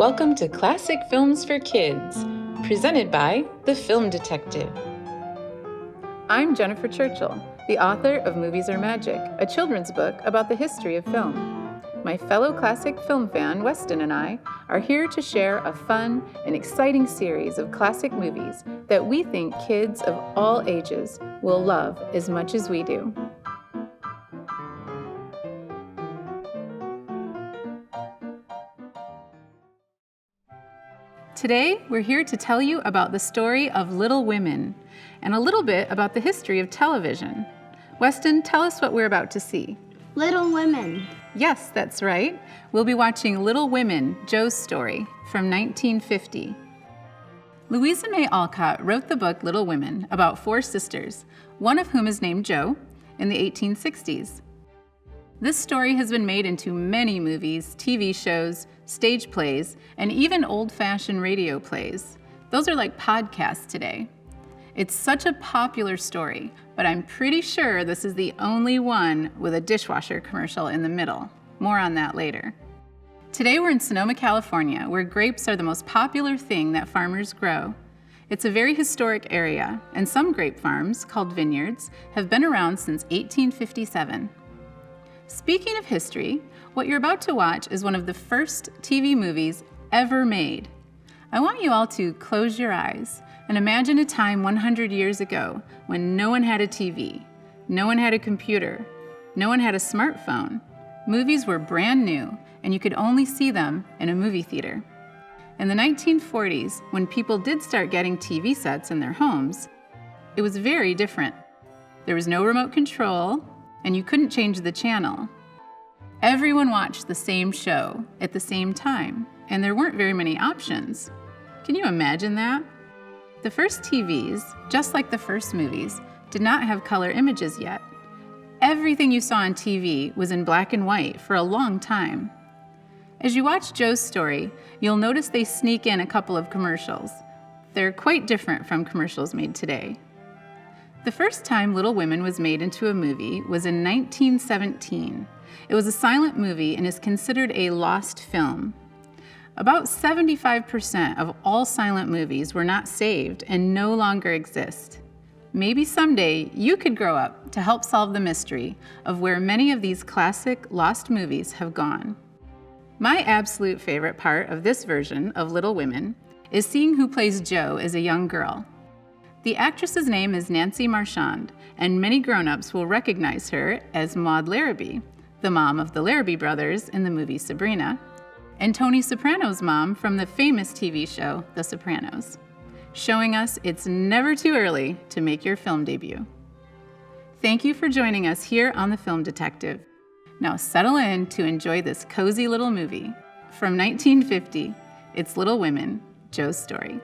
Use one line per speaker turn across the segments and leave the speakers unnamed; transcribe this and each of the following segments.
Welcome to Classic Films for Kids, presented by The Film Detective. I'm Jennifer Churchill, the author of Movies Are Magic, a children's book about the history of film. My fellow classic film fan, Weston, and I are here to share a fun and exciting series of classic movies that we think kids of all ages will love as much as we do. Today, we're here to tell you about the story of Little Women and a little bit about the history of television. Weston, tell us what we're about to see.
Little Women.
Yes, that's right. We'll be watching Little Women, Jo's Story, from 1950. Louisa May Alcott wrote the book Little Women about four sisters, one of whom is named Jo, in the 1860s. This story has been made into many movies, TV shows, stage plays, and even old-fashioned radio plays. Those are like podcasts today. It's such a popular story, but I'm pretty sure this is the only one with a dishwasher commercial in the middle. More on that later. Today we're in Sonoma, California, where grapes are the most popular thing that farmers grow. It's a very historic area, and some grape farms, called vineyards, have been around since 1857. Speaking of history, what you're about to watch is one of the first TV movies ever made. I want you all to close your eyes and imagine a time 100 years ago when no one had a TV, no one had a computer, no one had a smartphone. Movies were brand new, and you could only see them in a movie theater. In the 1940s, when people did start getting TV sets in their homes, it was very different. There was no remote control, and you couldn't change the channel. Everyone watched the same show at the same time, and there weren't very many options. Can you imagine that? The first TVs, just like the first movies, did not have color images yet. Everything you saw on TV was in black and white for a long time. As you watch Jo's story, you'll notice they sneak in a couple of commercials. They're quite different from commercials made today. The first time Little Women was made into a movie was in 1917. It was a silent movie and is considered a lost film. About 75% of all silent movies were not saved and no longer exist. Maybe someday you could grow up to help solve the mystery of where many of these classic lost movies have gone. My absolute favorite part of this version of Little Women is seeing who plays Jo as a young girl. The actress's name is Nancy Marchand, and many grown-ups will recognize her as Maude Larrabee, the mom of the Larrabee brothers in the movie Sabrina, and Tony Soprano's mom from the famous TV show The Sopranos, showing us it's never too early to make your film debut. Thank you for joining us here on The Film Detective. Now settle in to enjoy this cozy little movie. From 1950, it's Little Women, Jo's Story.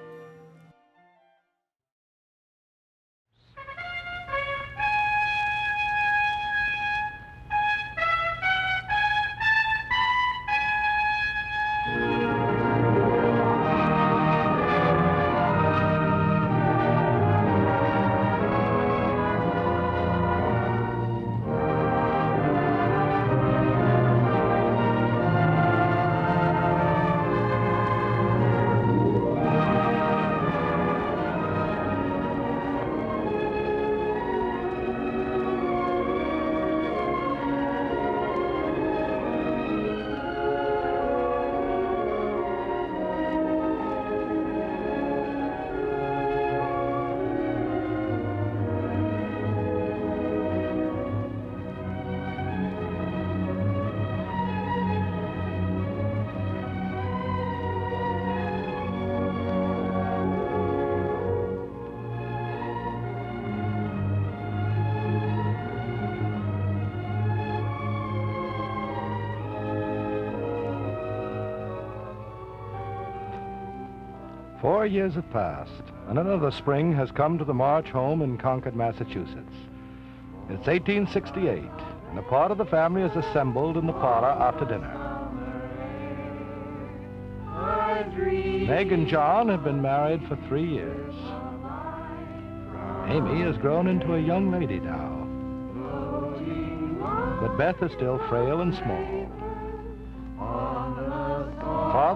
Four years have passed, and another spring has come to the March home in Concord, Massachusetts. It's 1868, and a part of the family is assembled in the parlor after dinner. Meg and John have been married for 3 years. Amy has grown into a young lady now. But Beth is still frail and small.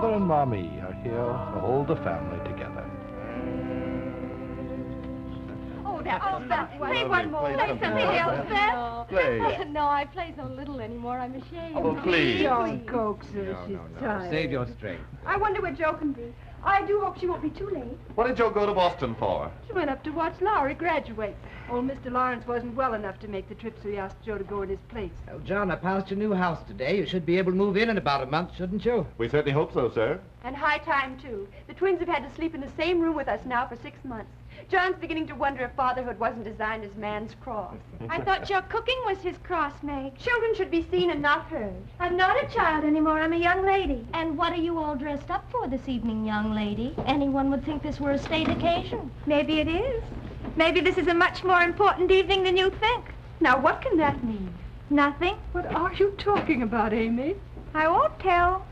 Father and Mommy are here to hold the family together.
Beth, play one more. Play something else, Beth.
Play.
No, I play so little anymore, I'm ashamed.
Oh, please.
Don't coax her, she's tired.
Save your strength.
I wonder where Jo can be. I do hope she won't be too late.
What did Joe go to Boston for?
She went up to watch Lowry graduate. Old Mr. Lawrence wasn't well enough to make the trip, so he asked Joe to go in his place.
Well, John, I passed your new house today. You should be able to move in about a month, shouldn't you?
We certainly hope so, sir.
And high time, too. The twins have had to sleep in the same room with us now for 6 months. John's beginning to wonder if fatherhood wasn't designed as man's cross. I thought your cooking was his cross, Meg. Children should be seen and not heard.
I'm not a child anymore. I'm a young lady. And what are you all dressed up for this evening, young lady? Anyone would think this were a state occasion.
Maybe it is. Maybe this is a much more important evening than you think. Now, what can that mean?
Nothing.
What are you talking about, Amy?
I won't tell.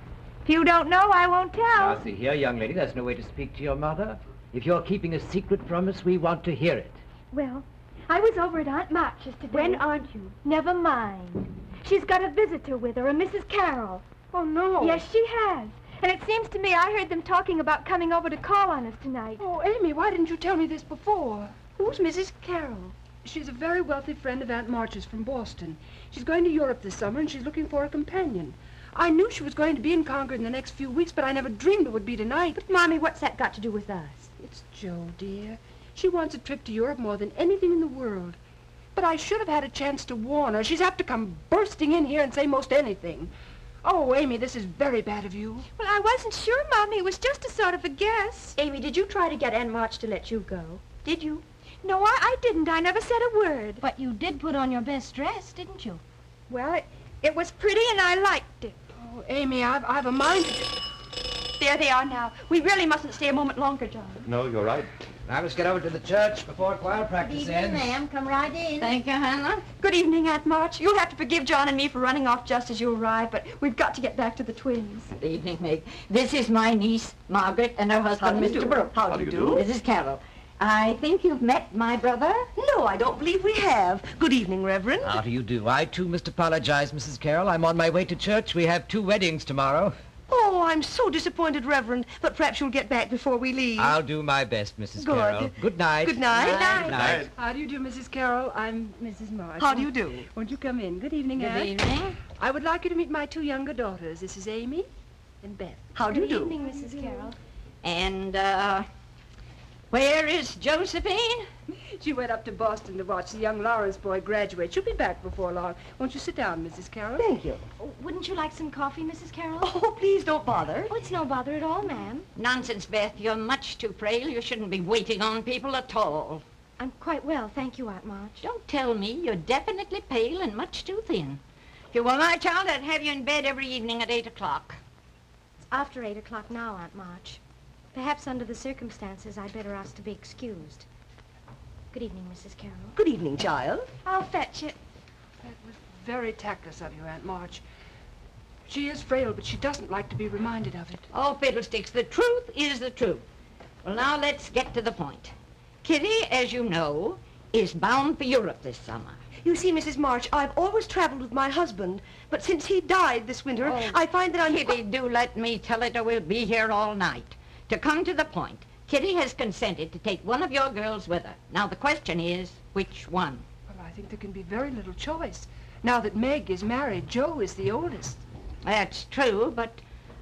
If you don't know, I won't tell.
Now, see here, young lady, there's no way to speak to your mother. If you're keeping a secret from us, we want to hear it.
Well, I was over at Aunt March's today.
When aren't you?
Never mind. She's got a visitor with her, a Mrs. Carroll.
Oh, no.
Yes, she has. And it seems to me I heard them talking about coming over to call on us tonight.
Oh, Amy, why didn't you tell me this before?
Who's Mrs. Carroll?
She's a very wealthy friend of Aunt March's from Boston. She's going to Europe this summer, and she's looking for a companion. I knew she was going to be in Concord in the next few weeks, but I never dreamed it would be tonight.
But, Mommy, what's that got to do with us?
It's Jo, dear. She wants a trip to Europe more than anything in the world. But I should have had a chance to warn her. She's apt to come bursting in here and say most anything. Oh, Amy, this is very bad of you.
Well, I wasn't sure, Mommy. It was just a sort of a guess. Amy, did you try to get Aunt March to let you go? Did you? No, I didn't. I never said a word.
But you did put on your best dress, didn't you?
Well, it was pretty and I liked it.
Oh, Amy, I've a mind to...
There they are now. We really mustn't stay a moment longer, John.
No, you're right.
Now let's get over to the church before choir practice ends.
ma'am. Come right in.
Thank you, Hannah. Good evening, Aunt March. You'll have to forgive John and me for running off just as you arrived, but we've got to get back to the twins.
Good evening, Meg. This is my niece, Margaret, and her husband, Mr. Brooks.
How do you do?
Mrs. Carroll. I think you've met my brother?
No, I don't believe we have. Good evening, Reverend.
How do you do? I, too, must apologize, Mrs. Carroll. I'm on my way to church. We have 2 weddings tomorrow.
Oh, I'm so disappointed, Reverend, but perhaps you'll get back before we leave.
I'll do my best, Mrs.
Good.
Carroll. Good night.
Good night.
Good night.
How do you do, Mrs. Carroll? I'm Mrs. March.
How do you do?
Won't you come in? Good evening,
Good
Aunt.
evening.
I would like you to meet my 2 younger daughters. This is Amy and Beth.
How do you
Good
do?
evening, Mrs. Carroll.
And, where is Josephine?
She went up to Boston to watch the young Lawrence boy graduate. She'll be back before long. Won't you sit down, Mrs. Carroll?
Thank you.
Oh, wouldn't you like some coffee, Mrs. Carroll?
Oh, please don't bother.
Oh, it's no bother at all, ma'am.
Nonsense, Beth. You're much too frail. You shouldn't be waiting on people at all.
I'm quite well, thank you, Aunt March.
Don't tell me. You're definitely pale and much too thin. If you were my child, I'd have you in bed every evening at 8 o'clock.
It's after 8 o'clock now, Aunt March. Perhaps under the circumstances, I'd better ask to be excused. Good evening, Mrs. Carroll.
Good evening, child.
I'll fetch it.
That was very tactless of you, Aunt March. She is frail, but she doesn't like to be reminded of it.
Oh, fiddlesticks. The truth is the truth. Well, now let's get to the point. Kitty, as you know, is bound for Europe this summer.
You see, Mrs. March, I've always traveled with my husband, but since he died this winter, I find that I'm...
Kitty, do let me tell it or we'll be here all night. To come to the point, Kitty has consented to take one of your girls with her. Now, the question is, which one?
Well, I think there can be very little choice. Now that Meg is married, Jo is the oldest.
That's true, but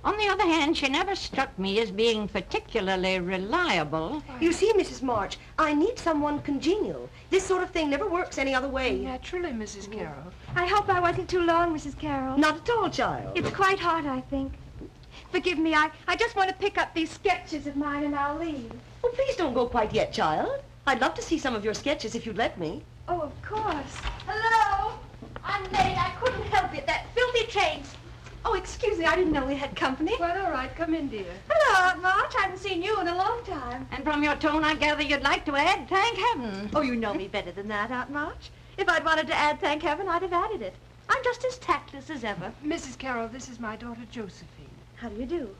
on the other hand, she never struck me as being particularly reliable.
You see, Mrs. March, I need someone congenial. This sort of thing never works any other way.
Naturally, Mrs. Carroll.
I hope I wasn't too long, Mrs. Carroll.
Not at all, child.
It's quite hot, I think.
Forgive me, I just want to pick up these sketches of mine and I'll leave.
Oh, please don't go quite yet, child. I'd love to see some of your sketches if you'd let me.
Oh, of course. Hello? I'm late. I couldn't help it. That filthy train. Oh, excuse me. I didn't know we had company.
Quite all right. Come in, dear.
Hello, Aunt March. I haven't seen you in a long time.
And from your tone, I gather you'd like to add, thank heaven.
Oh, you know me better than that, Aunt March. If I'd wanted to add thank heaven, I'd have added it. I'm just as tactless as ever.
Mrs. Carroll, this is my daughter, Josephine.
How do you do?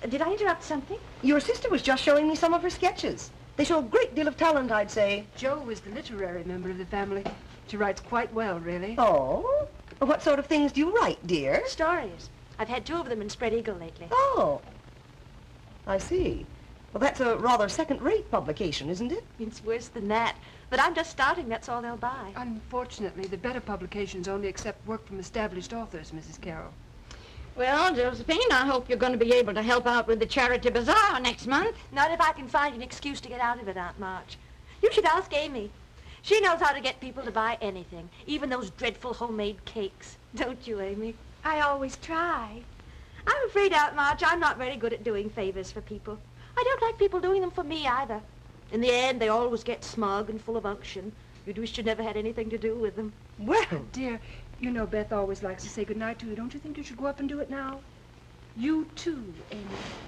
Did I interrupt something?
Your sister was just showing me some of her sketches. They show a great deal of talent, I'd say.
Jo is the literary member of the family. She writes quite well, really.
Oh? What sort of things do you write, dear?
Stories. I've had 2 of them in Spread Eagle lately.
Oh. I see. Well, that's a rather second-rate publication, isn't it?
It's worse than that. But I'm just starting, that's all they'll buy.
Unfortunately, the better publications only accept work from established authors, Mrs. Carroll.
Well, Josephine, I hope you're going to be able to help out with the charity bazaar next month.
Not if I can find an excuse to get out of it, Aunt March. You should ask Amy. She knows how to get people to buy anything, even those dreadful homemade cakes. Don't you, Amy? I always try. I'm afraid, Aunt March, I'm not very good at doing favors for people. I don't like people doing them for me, either. In the end, they always get smug and full of unction. You'd wish you never had anything to do with them.
Well, dear, you know Beth always likes to say goodnight to you. Don't you think you should go up and do it now? You too, Amy.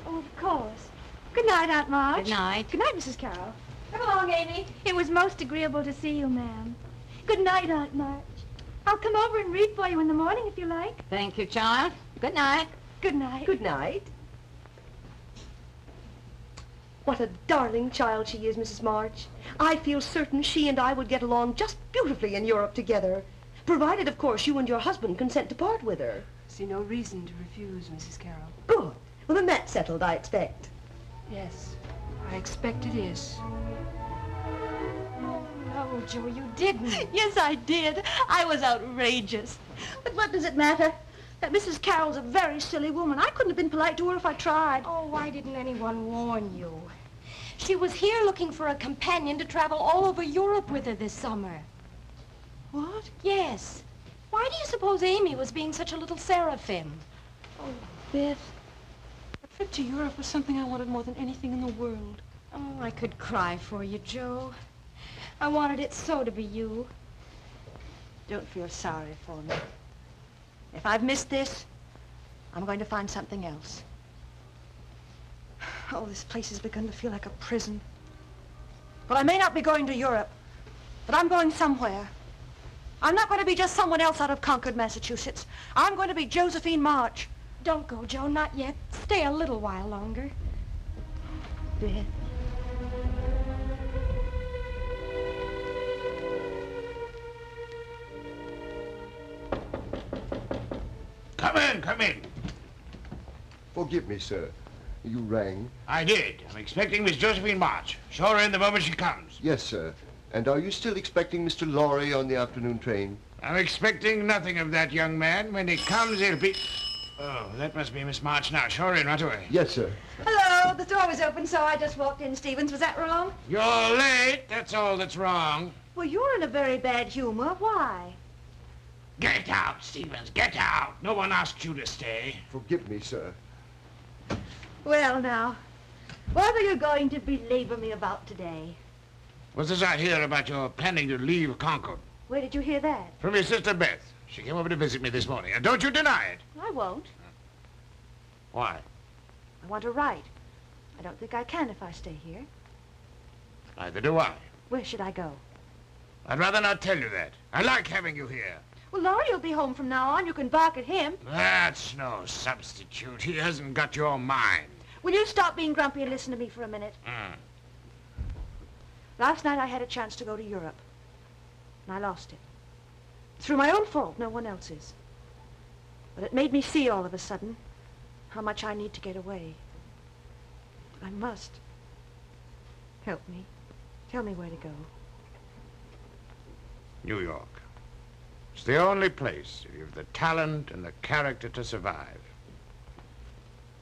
Oh, of course. Good night, Aunt March.
Good night.
Good night, Mrs. Carroll. Come along, Amy. It was most agreeable to see you, ma'am. Good night, Aunt March. I'll come over and read for you in the morning if you like.
Thank you, child. Good night.
Good night.
Good night. What a darling child she is, Mrs. March. I feel certain she and I would get along just beautifully in Europe together. Provided, of course, you and your husband consent to part with her.
See no reason to refuse, Mrs. Carroll.
Good. Well, then that's settled, I expect.
Yes, I expect it is.
No, Joe, you didn't. Yes, I did. I was outrageous. But what does it matter? That Mrs. Carroll's a very silly woman. I couldn't have been polite to her if I tried.
Oh, why didn't anyone warn you? She was here looking for a companion to travel all over Europe with her this summer.
What?
Yes. Why do you suppose Amy was being such a little seraphim?
Oh, Beth. A trip to Europe was something I wanted more than anything in the world.
Oh, I could cry for you, Joe. I wanted it so to be you.
Don't feel sorry for me. If I've missed this, I'm going to find something else. Oh, this place has begun to feel like a prison. Well, I may not be going to Europe, but I'm going somewhere. I'm not going to be just someone else out of Concord, Massachusetts. I'm going to be Josephine March.
Don't go, Joe, not yet. Stay a little while longer.
Beth.
Come in, come in.
Forgive me, sir. You rang?
I did. I'm expecting Miss Josephine March. Show her in the moment she comes.
Yes, sir. And are you still expecting Mr. Lorry on the afternoon train?
I'm expecting nothing of that young man. When he comes, he'll be... Oh, that must be Miss March now. Show her in right away.
Yes, sir.
Hello. The door was open, so I just walked in, Stevens. Was that wrong?
You're late. That's all that's wrong.
Well, you're in a very bad humor. Why?
Get out, Stevens. Get out. No one asked you to stay.
Forgive me, sir.
Well, now, what are you going to belabor me about today?
What's this I hear about your planning to leave Concord?
Where did you hear that?
From your sister Beth. She came over to visit me this morning, and don't you deny it.
I won't.
Why?
I want to write. I don't think I can if I stay here.
Neither do I.
Where should I go?
I'd rather not tell you that. I like having you here.
Well, Laurie will be home from now on. You can bark at him.
That's no substitute. He hasn't got your mind.
Will you stop being grumpy and listen to me for a minute? Last night I had a chance to go to Europe, and I lost it. Through my own fault, no one else's. But it made me see all of a sudden how much I need to get away. I must. Help me. Tell me where to go.
New York. It's the only place if you've the talent and the character to survive.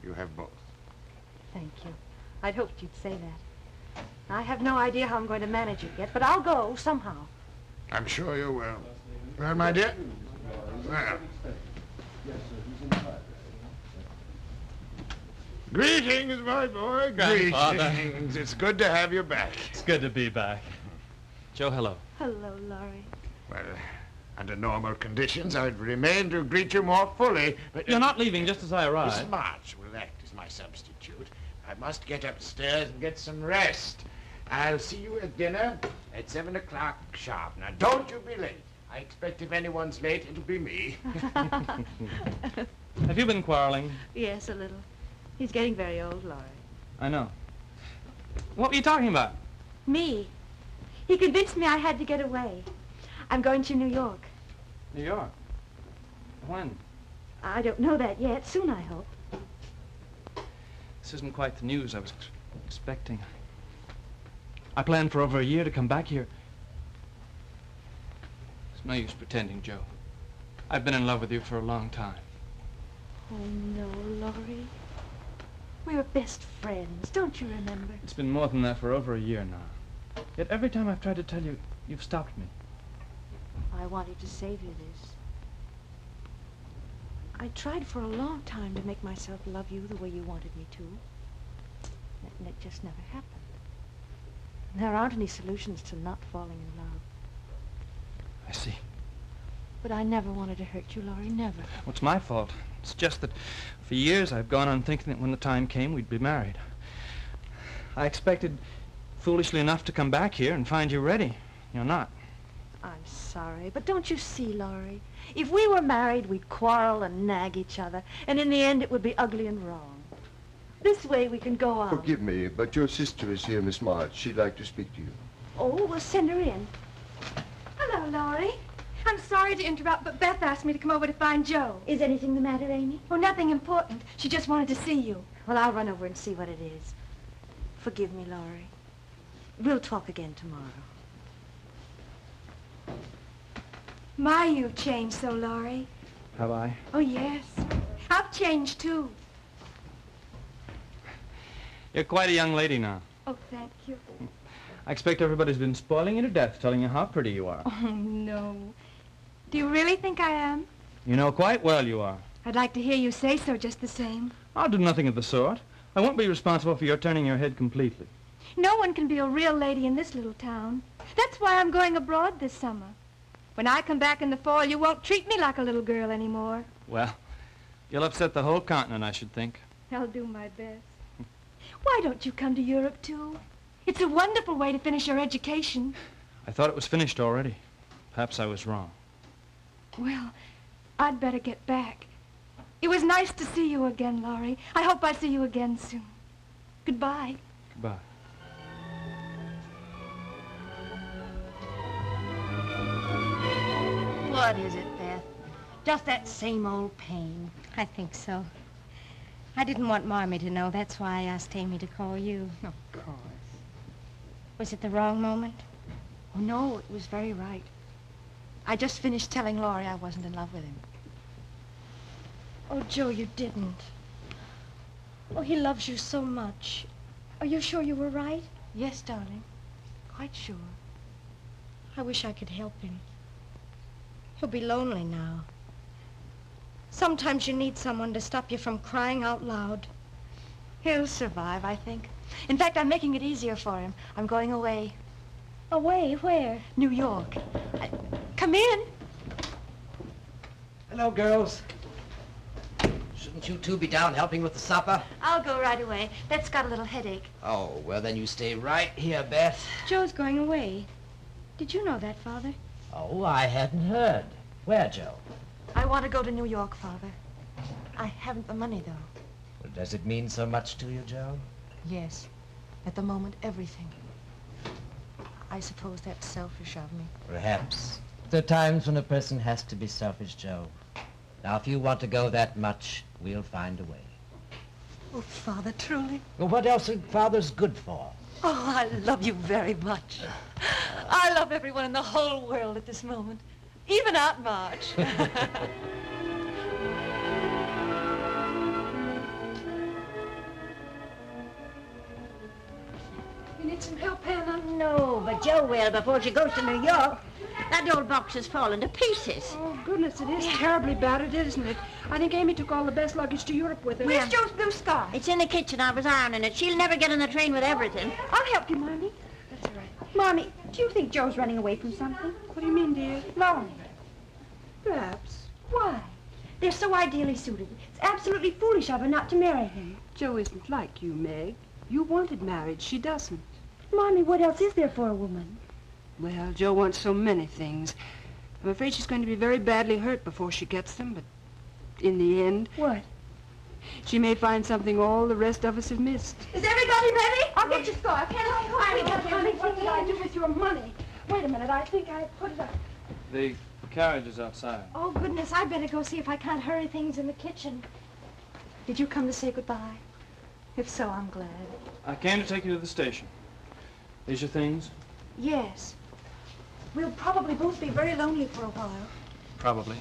You have both.
Thank you. I'd hoped you'd say that. I have no idea how I'm going to manage it yet, but I'll go somehow.
I'm sure you will. Well, my dear? Well. Greetings, my boy.
Grandfather.
Greetings. It's good to have you back.
It's good to be back. Joe, hello.
Hello, Laurie.
Well, under normal conditions, I'd remain to greet you more fully, but...
You're not leaving just as I arrive.
Miss March will act as my substitute. I must get upstairs and get some rest. I'll see you at dinner at 7 o'clock sharp. Now, don't you be late. I expect if anyone's late, it'll be me.
Have you been quarreling?
Yes, a little. He's getting very old, Laurie.
I know. What were you talking about?
Me. He convinced me I had to get away. I'm going to New York.
New York? When?
I don't know that yet. Soon, I hope.
This isn't quite the news I was expecting. I planned for over a year to come back here. It's no use pretending, Joe. I've been in love with you for a long time.
Oh, no, Laurie. We were best friends, don't you remember?
It's been more than that for over a year now. Yet every time I've tried to tell you, you've stopped me.
I wanted to save you this. I tried for a long time to make myself love you the way you wanted me to. And it just never happened. There aren't any solutions to not falling in love.
I see.
But I never wanted to hurt you, Laurie, never.
Well, it's my fault. It's just that for years I've gone on thinking that when the time came, we'd be married. I expected, foolishly enough, to come back here and find you ready. You're not.
I'm sorry, but don't you see, Laurie? If we were married, we'd quarrel and nag each other, and in the end it would be ugly and wrong. This way we can go on.
Forgive me, but your sister is here, Miss March. She'd like to speak to you.
Oh, we'll send her in.
Hello, Laurie. I'm sorry to interrupt, but Beth asked me to come over to find Joe.
Is anything the matter, Amy?
Oh, nothing important. She just wanted to see you.
Well, I'll run over and see what it is. Forgive me, Laurie. We'll talk again tomorrow.
My, you've changed so, Laurie.
Have I?
Oh, yes. I've changed, too.
You're quite a young lady now.
Oh, thank you.
I expect everybody's been spoiling you to death, telling you how pretty you are.
Oh, no. Do you really think I am?
You know quite well you are.
I'd like to hear you say so just the same.
I'll do nothing of the sort. I won't be responsible for your turning your head completely.
No one can be a real lady in this little town. That's why I'm going abroad this summer. When I come back in the fall, you won't treat me like a little girl anymore.
Well, you'll upset the whole continent, I should think.
I'll do my best. Why don't you come to Europe, too? It's a wonderful way to finish your education.
I thought it was finished already. Perhaps I was wrong.
Well, I'd better get back. It was nice to see you again, Laurie. I hope I see you again soon. Goodbye.
Goodbye.
What is it, Beth? Just that same old pain.
I think so. I didn't want Marmee to know. That's why I asked Amy to call you.
Of course.
Was it the wrong moment?
Oh, no, it was very right. I just finished telling Laurie I wasn't in love with him.
Oh, Joe, you didn't. Oh, he loves you so much. Are you sure you were right?
Yes, darling. Quite sure.
I wish I could help him. He'll be lonely now. Sometimes you need someone to stop you from crying out loud.
He'll survive, I think. In fact, I'm making it easier for him. I'm going away.
Away? Where?
New York. Come in.
Hello, girls. Shouldn't you two be down helping with the supper?
I'll go right away. Beth's got a little headache.
Oh, well, then you stay right here, Beth.
Joe's going away. Did you know that, Father?
Oh, I hadn't heard. Where, Joe?
I want to go to New York, Father. I haven't the money, though.
Well, does it mean so much to you, Joe?
Yes. At the moment, everything. I suppose that's selfish of me.
Perhaps. There are times when a person has to be selfish, Joe. Now, if you want to go that much, we'll find a way.
Oh, Father, truly?
Well, what else are fathers good for?
Oh, I love you very much. I love everyone in the whole world at this moment. Even Aunt March.
You need some help, Hannah?
No, but Joe will before she goes to New York. That old box has fallen to pieces.
Oh, goodness, it is terribly battered, isn't it? I think Amy took all the best luggage to Europe with her.
Where's Joe's blue scarf?
It's in the kitchen. I was ironing it. She'll never get on the train with everything.
I'll help you, Marmee.
That's all right.
Marmee, do you think Joe's running away from something?
What do you mean, dear?
Laurie.
Perhaps.
Why? They're so ideally suited. It's absolutely foolish of her not to marry him.
Joe isn't like you, Meg. You wanted marriage. She doesn't.
Marmee, what else is there for a woman?
Well, Joe wants so many things. I'm afraid she's going to be very badly hurt before she gets them, but in the end...
What?
She may find something all the rest of us have missed.
Is everybody ready? I'll get your scarf. What did I do with your money? Wait a minute, I think I put it up.
The carriage is outside.
Oh, goodness, I better go see if I can't hurry things in the kitchen.
Did you come to say goodbye?
If so, I'm glad.
I came to take you to the station. These your things?
Yes. We'll probably both be very lonely for a while.
Probably.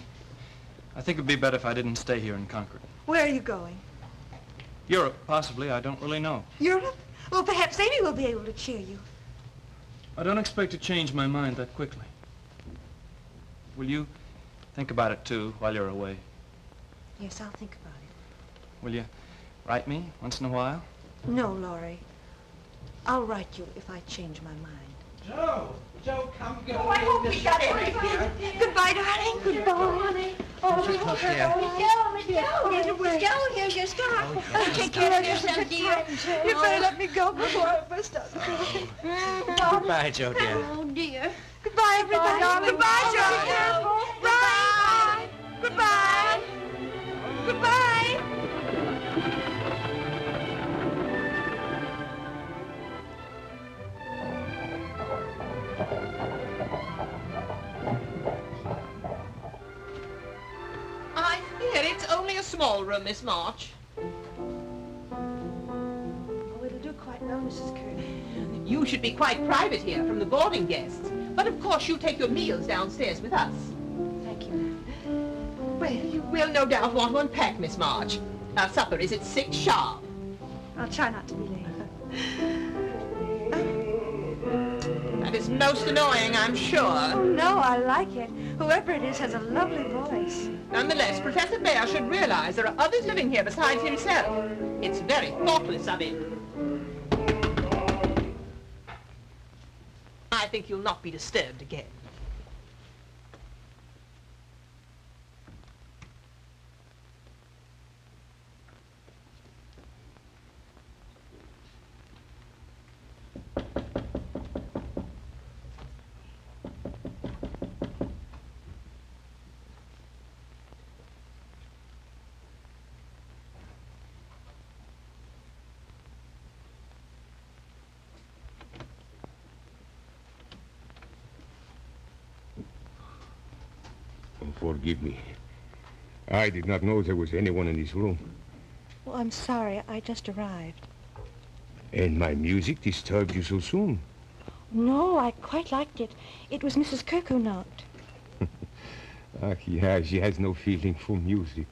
I think it'd be better if I didn't stay here in Concord.
Where are you going?
Europe, possibly. I don't really know.
Europe? Well, perhaps Amy will be able to cheer you.
I don't expect to change my mind that quickly. Will you think about it, too, while you're away?
Yes, I'll think about it.
Will you write me once in a while?
No, Laurie. I'll write you if I change my mind.
Joe! Joe, come get
Oh, I hope we got everything.
Goodbye, darling. Goodbye, honey.
Oh,
Just look here.
Miss Joe, here's your scarf. Oh, take care of yourself, dear.
You better let me go before I burst out crying.
Goodbye, Joe, dear.
Oh, dear.
Goodbye, everybody. Goodbye, Joe. Careful. Bye. Goodbye. Goodbye.
I fear it's only a small room, Miss March.
Oh, it'll do quite well, Mrs. Curtin.
You should be quite private here from the boarding guests. But of course you take your meals downstairs with us.
Thank you.
Well, you will no doubt want to unpack, Miss March. Our supper is at 6 sharp.
I'll try not to be late.
That is most annoying, I'm
Oh,
sure.
no, I like it. Whoever it is has a lovely voice.
Nonetheless, Professor Bayer should realize there are others living here besides himself. It's very thoughtless of him. I think you'll not be disturbed again.
Forgive me. I did not know there was anyone in this room.
Well, I'm sorry. I just arrived.
And my music disturbed you so soon.
No, I quite liked it. It was Mrs. Kirk who knocked.
Yeah, she has no feeling for music.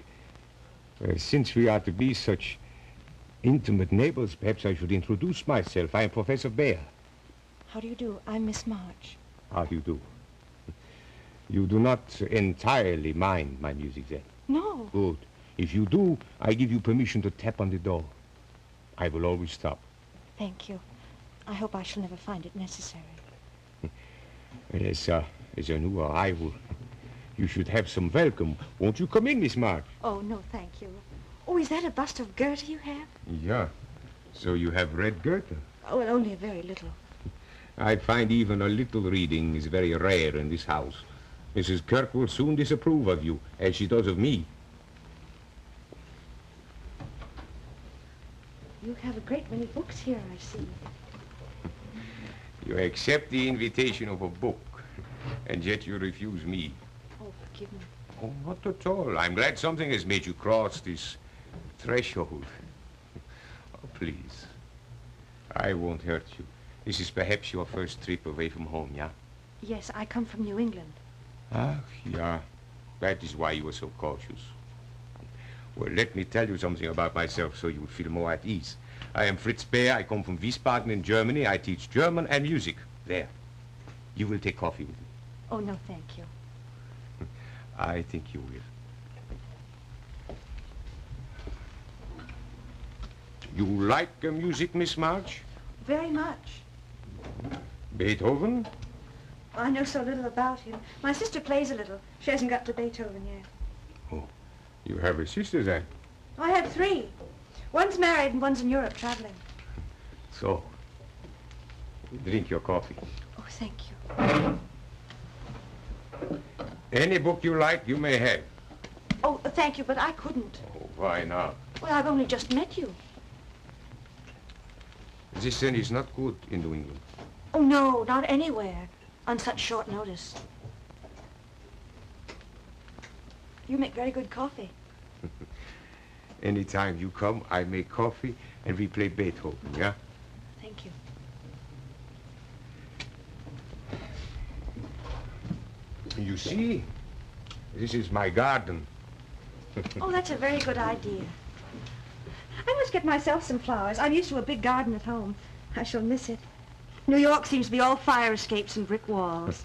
Since we are to be such intimate neighbors, perhaps I should introduce myself. I am Professor Bayer.
How do you do? I'm Miss March.
How do you do? You do not entirely mind my music, then?
No.
Good. If you do, I give you permission to tap on the door. I will always stop.
Thank you. I hope I shall never find it necessary.
As a new arrival, you should have some welcome. Won't you come in, Miss March?
Oh, no, thank you. Oh, is that a bust of Goethe you have?
Yeah. So you have read Goethe?
Oh, well, only a very little.
I find even a little reading is very rare in this house. Mrs. Kirk will soon disapprove of you, as she does of me.
You have a great many books here, I see.
You accept the invitation of a book, and yet you refuse me.
Oh, forgive me.
Oh, not at all. I'm glad something has made you cross this threshold. Oh, please. I won't hurt you. This is perhaps your first trip away from home, yeah?
Yes, I come from New England.
Ah, yeah. That is why you were so cautious. Well, let me tell you something about myself so you will feel more at ease. I am Fritz Bayer. I come from Wiesbaden in Germany. I teach German and music. There. You will take coffee with me.
Oh, no, thank you.
I think you will. You like music, Miss March?
Very much.
Beethoven?
I know so little about him. My sister plays a little. She hasn't got to Beethoven yet.
Oh, you have a sister then?
I have 3. One's married and one's in Europe traveling.
So, drink your coffee.
Oh, thank you.
Any book you like, you may have.
Oh, thank you, but I couldn't.
Oh, why not?
Well, I've only just met you.
This then is not good in New England.
Oh, no, not anywhere. On such short notice. You make very good coffee.
Anytime you come, I make coffee and we play Beethoven, yeah?
Thank you.
You see, this is my garden.
Oh, that's a very good idea. I must get myself some flowers. I'm used to a big garden at home. I shall miss it. New York seems to be all fire escapes and brick walls.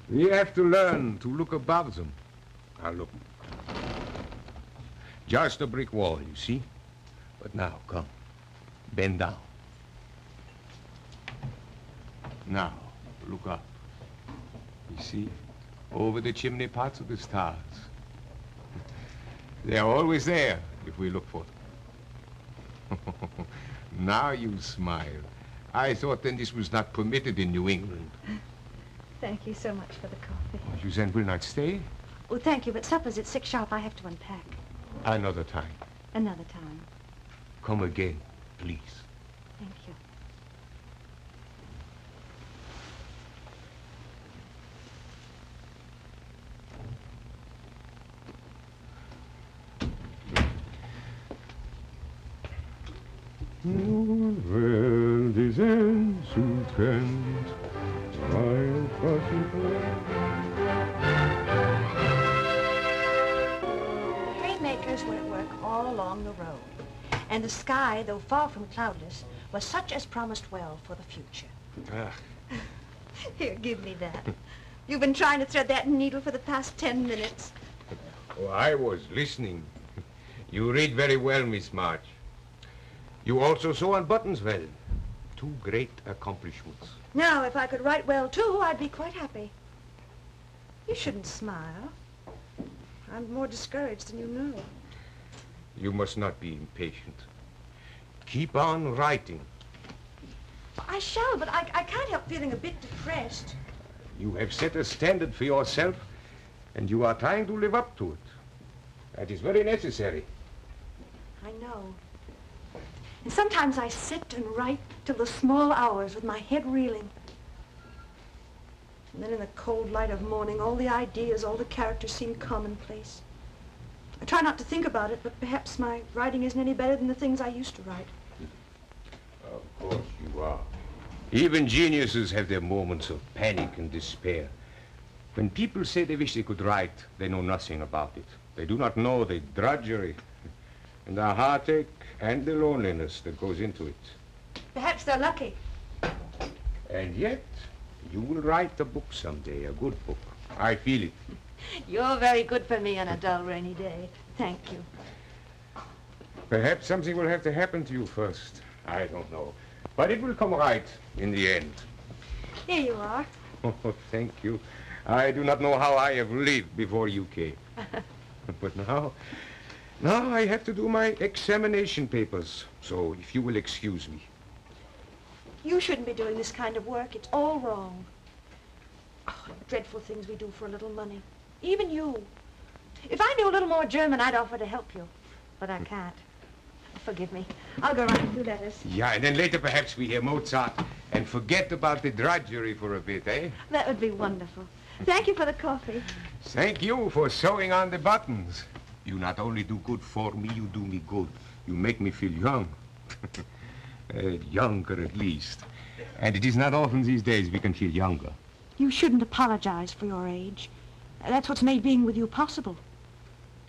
We have to learn to look above them. Now look. Just a brick wall, you see? But now, come. Bend down. Now, look up. You see? Over the chimney pots of the stars. They are always there if we look for them. Now you smile. I thought then this was not permitted in New England.
Thank you so much for the coffee.
Oh, you then will not stay?
Oh, thank you, but supper's at 6 sharp. I have to unpack.
Another time.
Another time.
Come again, please.
Thank you.
Well, this ends so kind.
Haymakers were at work all along the road, and the sky, though far from cloudless, was such as promised well for the future. Here, give me that. You've been trying to thread that needle for the past 10 minutes.
Oh, I was listening. You read very well, Miss March. You also sew on buttons well. Two great accomplishments.
Now, if I could write well, too, I'd be quite happy. You shouldn't smile. I'm more discouraged than you know.
You must not be impatient. Keep on writing.
I shall, but I can't help feeling a bit depressed.
You have set a standard for yourself, and you are trying to live up to it. That is very necessary.
I know. And sometimes I sit and write till the small hours with my head reeling. And then in the cold light of morning, all the ideas, all the characters seem commonplace. I try not to think about it, but perhaps my writing isn't any better than the things I used to write.
Of course you are. Even geniuses have their moments of panic and despair. When people say they wish they could write, they know nothing about it. They do not know the drudgery and the heartache and the loneliness that goes into it.
Perhaps they're lucky.
And yet, you will write a book someday, a good book. I feel it.
You're very good for me on a dull, rainy day. Thank you.
Perhaps something will have to happen to you first. I don't know. But it will come right in the end.
Here you are.
Oh, thank you. I do not know how I have lived before you came. But now I have to do my examination papers. So if you will excuse me.
You shouldn't be doing this kind of work. It's all wrong. Oh, dreadful things we do for a little money. Even you. If I knew a little more German, I'd offer to help you. But I can't. Forgive me. I'll go write a few letters.
Yeah, and then later perhaps we hear Mozart and forget about the drudgery for a bit, eh?
That would be wonderful. Thank you for the coffee.
Thank you for sewing on the buttons. You not only do good for me, you do me good. You make me feel young. Younger at least. And it is not often these days we can feel younger.
You shouldn't apologize for your age. That's what's made being with you possible.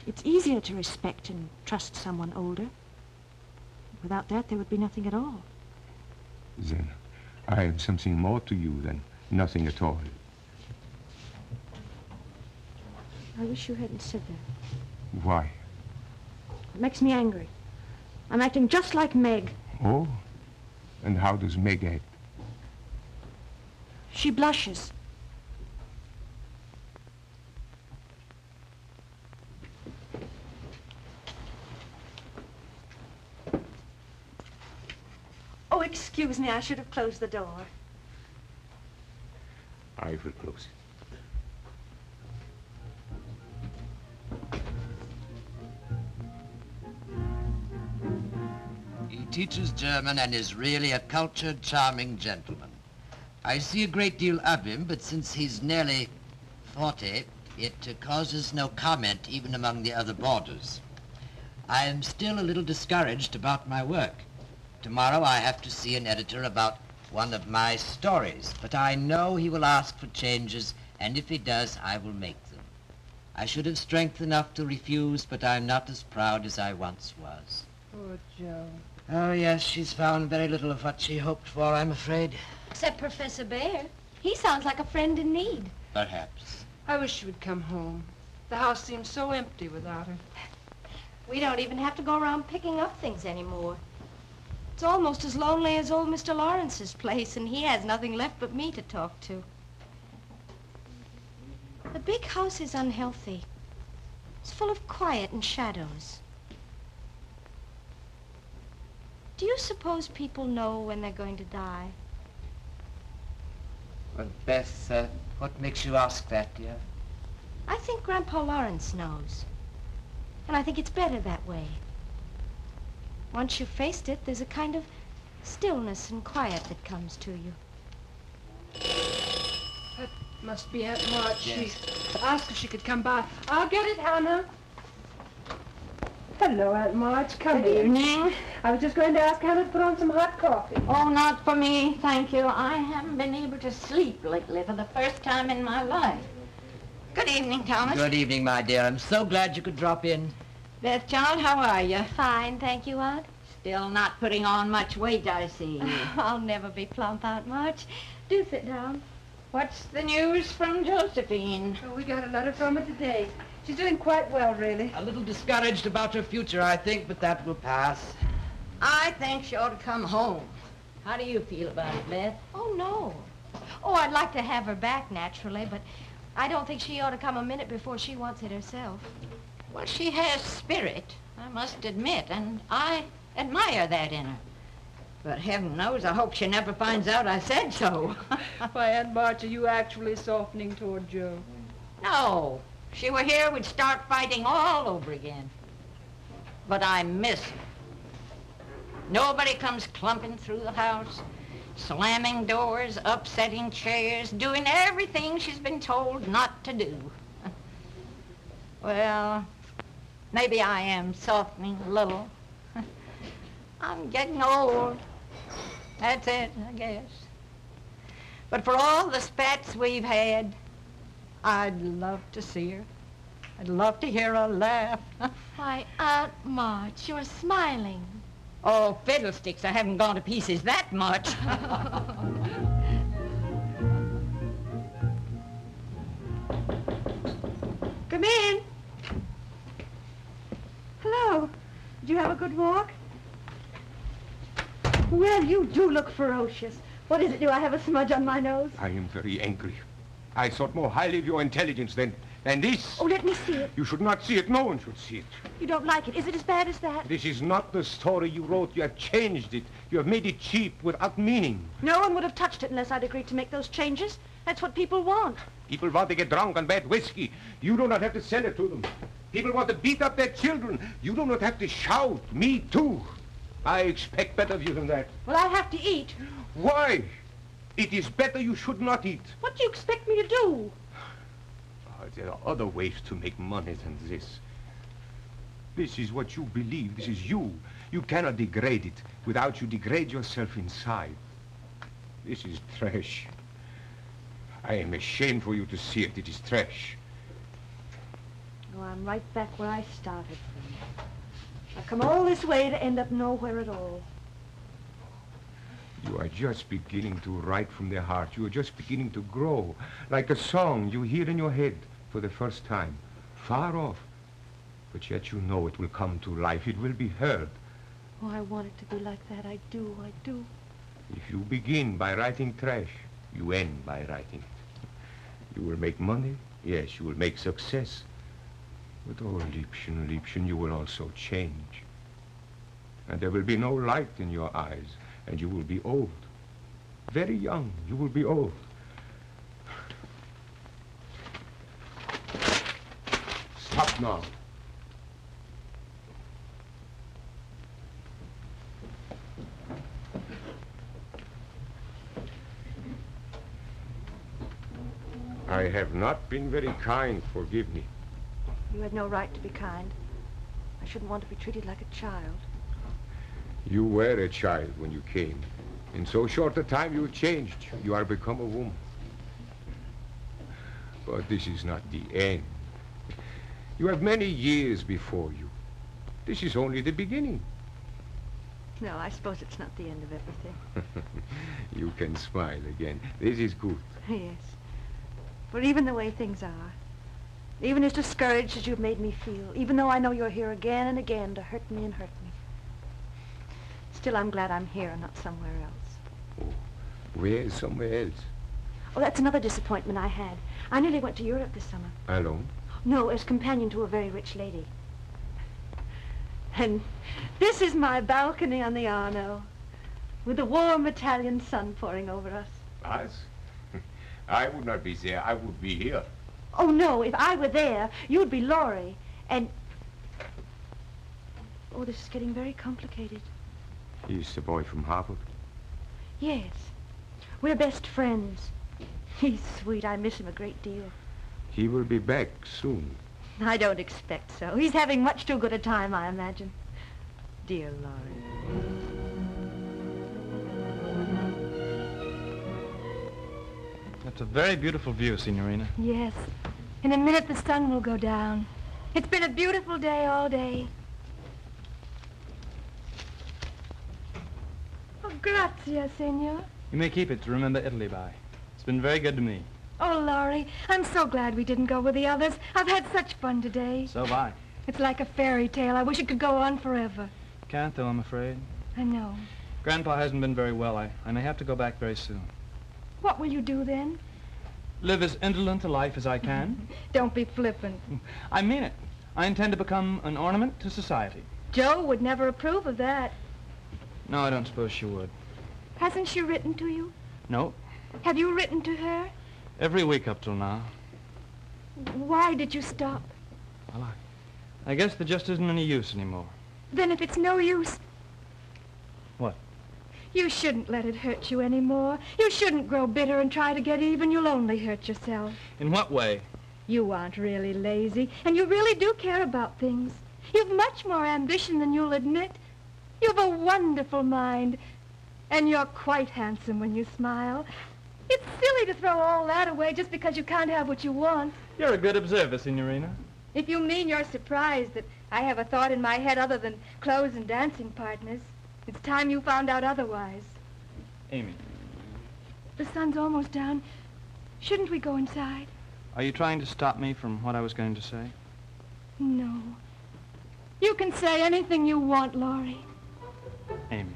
It's easier to respect and trust someone older. Without that, there would be nothing at all.
Then I am something more to you than nothing at all.
I wish you hadn't said that.
Why?
It makes me angry. I'm acting just like Meg.
Oh? And how does Meg act?
She blushes. Oh, excuse me, I should have closed the door.
I will close it.
He teaches German and is really a cultured, charming gentleman. I see a great deal of him, but since he's nearly 40, it causes no comment even among the other boarders. I am still a little discouraged about my work. Tomorrow I have to see an editor about one of my stories, but I know he will ask for changes, and if he does, I will make them. I should have strength enough to refuse, but I'm not as proud as I once was.
Poor Joe.
Oh, yes, she's found very little of what she hoped for, I'm afraid.
Except Professor Bear. He sounds like a friend in need.
Perhaps.
I wish she would come home. The house seems so empty without her.
We don't even have to go around picking up things anymore. It's almost as lonely as old Mr. Lawrence's place, and he has nothing left but me to talk to. The big house is unhealthy. It's full of quiet and shadows. Do you suppose people know when they're going to die?
Well, Beth, what makes you ask that, dear?
I think Grandpa Lawrence knows. And I think it's better that way. Once you've faced it, there's a kind of stillness and quiet that comes to you.
That must be Aunt March.
Yes.
She asked if she could come by. I'll get it, Hannah. Hello, Aunt March. Come
Good
in.
evening.
I was just going to ask Hannah to put on some hot coffee.
Oh, not for me, thank you. I haven't been able to sleep lately for the first time in my life. Good evening, Thomas.
Good evening, my dear. I'm so glad you could drop in.
Beth, child, how are you?
Fine, thank you, Aunt.
Still not putting on much weight, I see.
I'll never be plump, Aunt March. Do sit down.
What's the news from Josephine?
Oh, we got a letter from her today. She's doing quite well, really.
A little discouraged about her future, I think, but that will pass.
I think she ought to come home. How do you feel about it, Beth?
Oh, no. Oh, I'd like to have her back, naturally, but I don't think she ought to come a minute before she wants it herself.
Well, she has spirit, I must admit, and I admire that in her. But heaven knows, I hope she never finds out I said so.
Why, Aunt March, are you actually softening toward Joe?
No. If she were here, we'd start fighting all over again. But I miss her. Nobody comes clumping through the house, slamming doors, upsetting chairs, doing everything she's been told not to do. Well, maybe I am softening a little. I'm getting old. That's it, I guess. But for all the spats we've had, I'd love to see her. I'd love to hear her laugh.
Why, Aunt March, you're smiling.
Oh, fiddlesticks, I haven't gone to pieces that much.
Come in. Hello. Did you have a good walk? Well, you do look ferocious. What is it? Do I have a smudge on my nose?
I am very angry. I thought more highly of your intelligence than this.
Oh, let me see it.
You should not see it. No one should see it.
You don't like it. Is it as bad as that?
This is not the story you wrote. You have changed it. You have made it cheap without meaning.
No one would have touched it unless I'd agreed to make those changes. That's what people want.
People want to get drunk on bad whiskey. You do not have to sell it to them. People want to beat up their children. You do not have to shout. Me too. I expect better of you than that.
Well, I have to eat.
Why? It is better you should not eat.
What do you expect me to do?
Oh, there are other ways to make money than this. This is what you believe. This is you. You cannot degrade it without you degrade yourself inside. This is trash. I am ashamed for you to see it. It is trash.
Oh, I'm right back where I started from. I've come all this way to end up nowhere at all.
You are just beginning to write from the heart. You are just beginning to grow, like a song you hear in your head for the first time, far off. But yet you know it will come to life. It will be heard.
Oh, I want it to be like that. I do.
If you begin by writing trash, you end by writing it. You will make money. Yes, you will make success. But oh, Liebchen, Liebchen, you will also change. And there will be no light in your eyes. And you will be old. Very young, you will be old. Stop now. I have not been very kind, forgive me.
You had no right to be kind.
I shouldn't want to be treated like a child.
You were a child when you came. In so short a time you changed. You are become a woman. But this is not the end. You have many years before you. This is only the beginning.
No, I suppose it's not the end of everything.
You can smile again. This is good.
Yes. But even the way things are, even as discouraged as you've made me feel, even though I know you're here again and again to hurt me and hurt me, still I'm glad I'm here and not somewhere else.
Oh, where? Somewhere else?
Oh, that's another disappointment I had. I nearly went to Europe this summer.
Alone?
No, as companion to a very rich lady. And this is my balcony on the Arno, with the warm Italian sun pouring over us.
Us? I would not be there. I would be here.
Oh, no, if I were there, you'd be Laurie, and... Oh, this is getting very complicated.
He's the boy from Harvard.
Yes. We're best friends. He's sweet. I miss him a great deal.
He will be back soon.
I don't expect so. He's having much too good a time, I imagine. Dear Laurie.
That's a very beautiful view, Signorina.
Yes. In a minute, the sun will go down. It's been a beautiful day all day. Oh, grazie, senor.
You may keep it to remember Italy by. It's been very good to me.
Oh, Laurie, I'm so glad we didn't go with the others. I've had such fun today.
So have I.
It's like a fairy tale. I wish it could go on forever.
Can't, though, I'm afraid.
I know.
Grandpa hasn't been very well. I may have to go back very soon.
What will you do then?
Live as indolent a life as I can.
Don't be flippant.
I mean it. I intend to become an ornament to society.
Joe would never approve of that.
No, I don't suppose she would.
Hasn't she written to you?
No.
Have you written to her?
Every week up till now.
Why did you stop?
Well, I guess there just isn't any use anymore.
Then if it's no use...
What?
You shouldn't let it hurt you anymore. You shouldn't grow bitter and try to get even. You'll only hurt yourself.
In what way?
You aren't really lazy, and you really do care about things. You've much more ambition than you'll admit. You've a wonderful mind, and you're quite handsome when you smile. It's silly to throw all that away just because you can't have what you want.
You're a good observer, Signorina.
If you mean you're surprised that I have a thought in my head other than clothes and dancing partners, it's time you found out otherwise.
Amy.
The sun's almost down. Shouldn't we go inside?
Are you trying to stop me from what I was going to say?
No. You can say anything you want, Laurie.
Amy.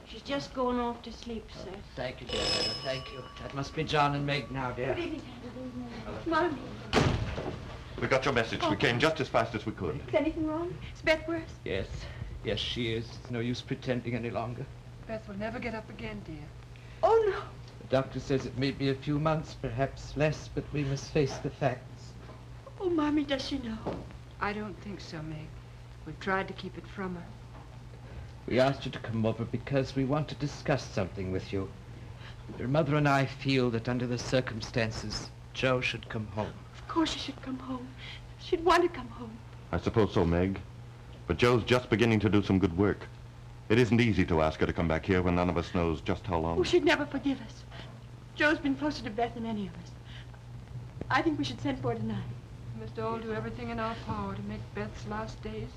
She's just going off to sleep, sir.
Thank you, dear Bella, thank you. That must be John and Meg now, dear.
Good evening. Mommy.
We got your message. We came just as fast as we could.
Is anything wrong? Is Beth worse?
Yes, yes, she is. It's no use pretending any longer.
Beth will never get up again, dear.
Oh, no.
The doctor says it may be a few months, perhaps less, but we must face the facts.
Oh, Mommy, does she know?
I don't think so, Meg. We've tried to keep it from her.
We asked you to come over because we want to discuss something with you. Your mother and I feel that under the circumstances, Joe should come home.
Of course she should come home. She'd want to come home.
I suppose so, Meg. But Joe's just beginning to do some good work. It isn't easy to ask her to come back here when none of us knows just how long.
Oh, she'd never forgive us. Joe's been closer to Beth than any of us. I think we should send for her tonight.
We must all do everything in our power to make Beth's last days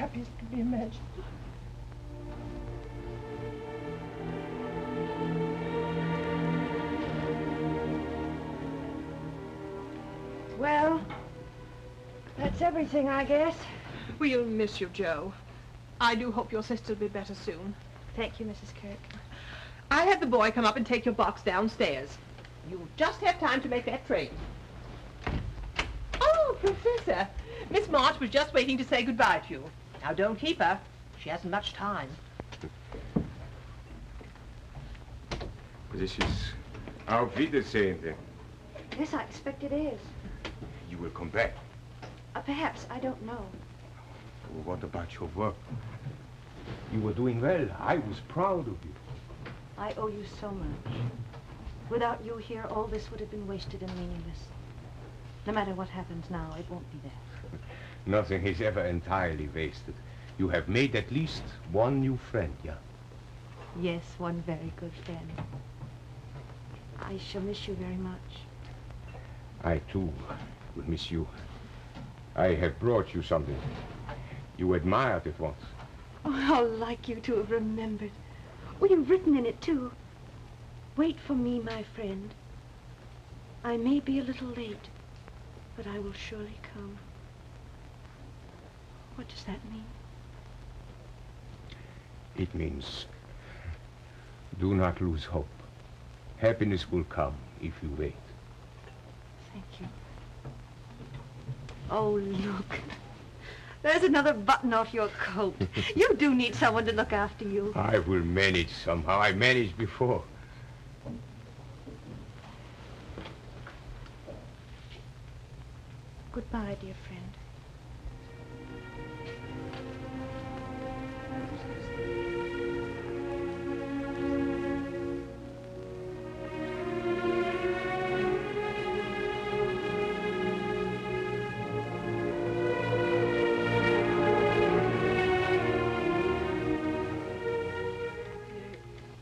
happy as can be imagined.
Well, that's everything, I guess.
We'll miss you, Joe. I do hope your sister'll be better soon.
Thank you, Mrs. Kirk.
I'll have the boy come up and take your box downstairs. You'll just have time to make that train. Oh, Professor, Miss March was just waiting to say goodbye to you. Now, don't keep her. She hasn't much time.
This is Auf Wiedersehen, then.
Yes, I expect it is.
You will come back.
Perhaps, I don't know.
Oh, what about your work? You were doing well. I was proud of you.
I owe you so much. Without you here, all this would have been wasted and meaningless. No matter what happens now, it won't be there.
Nothing is ever entirely wasted. You have made at least one new friend, yeah?
Yes, one very good friend. I shall miss you very much.
I, too, will miss you. I have brought you something. You admired it once.
Oh, how like you to have remembered. Oh, you've written in it, too. Wait for me, my friend. I may be a little late, but I will surely come. What does that mean?
It means do not lose hope. Happiness will come if you wait.
Thank you. Oh, look. There's another button off your coat. You do need someone to look after you.
I will manage somehow. I managed before.
Goodbye, dear friend.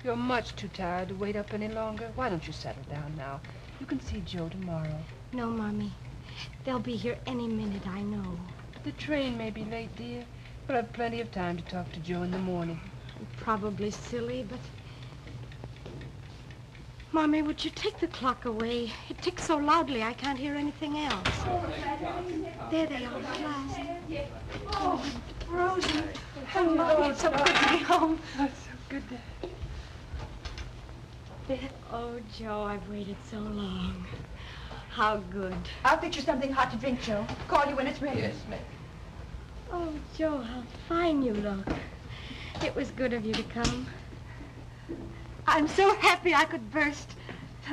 You're much too tired to wait up any longer. Why don't you settle down now? You can see Joe tomorrow.
No, Mommy. They'll be here any minute, I know.
The train may be late, dear. We'll have plenty of time to talk to Joe in the morning.
Probably silly, but... Mommy, would you take the clock away? It ticks so loudly I can't hear anything else. There they are at last.
Oh, Rosie. Hello. It's so good to be home.
That's so good to...
Beth. Oh, Joe, I've waited so long. How good.
I'll fix you something hot to drink, Joe. Call you when it's ready.
Yes, ma'am.
Oh, Joe, how fine you look. It was good of you to come.
I'm so happy I could burst.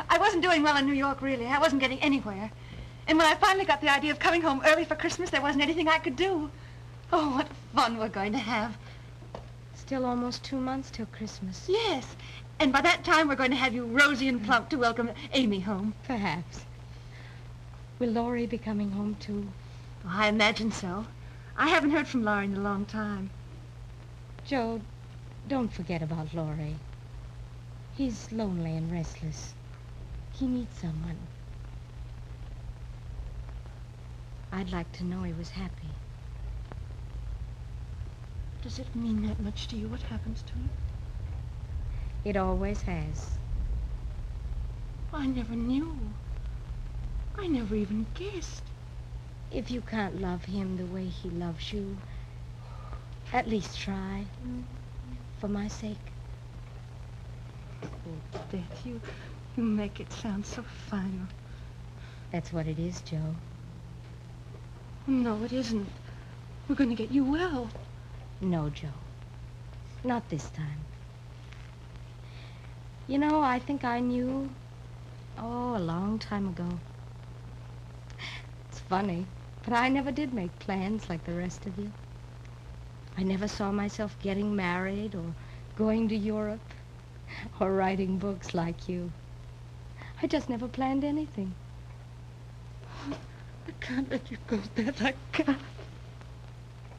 I wasn't doing well in New York, really. I wasn't getting anywhere. And when I finally got the idea of coming home early for Christmas, there wasn't anything I could do. Oh, what fun we're going to have.
Still almost 2 months till Christmas.
Yes. And by that time, we're going to have you rosy and plump to welcome Amy home.
Perhaps. Will Laurie be coming home, too?
Oh, I imagine so. I haven't heard from Laurie in a long time.
Joe, don't forget about Laurie. He's lonely and restless. He needs someone. I'd like to know he was happy.
Does it mean that much to you, what happens to him?
It always has.
I never knew. I never even guessed.
If you can't love him the way he loves you, at least try. For my sake.
Oh, Beth, you make it sound so final.
That's what it is, Joe.
No, it isn't. We're going to get you well.
No, Joe. Not this time. You know, I think I knew, a long time ago. It's funny, but I never did make plans like the rest of you. I never saw myself getting married or going to Europe or writing books like you. I just never planned anything.
I can't let you go, Beth. I can't.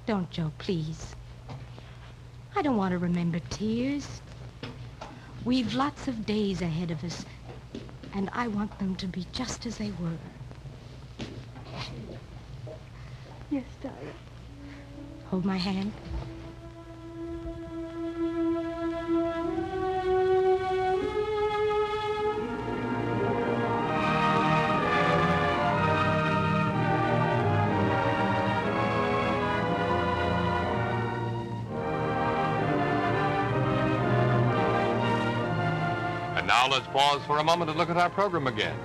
Don't, Joe, please. I don't want to remember tears. We've lots of days ahead of us, and I want them to be just as they were.
Yes, darling.
Hold my hand.
Now let's pause for a moment and look at our program again.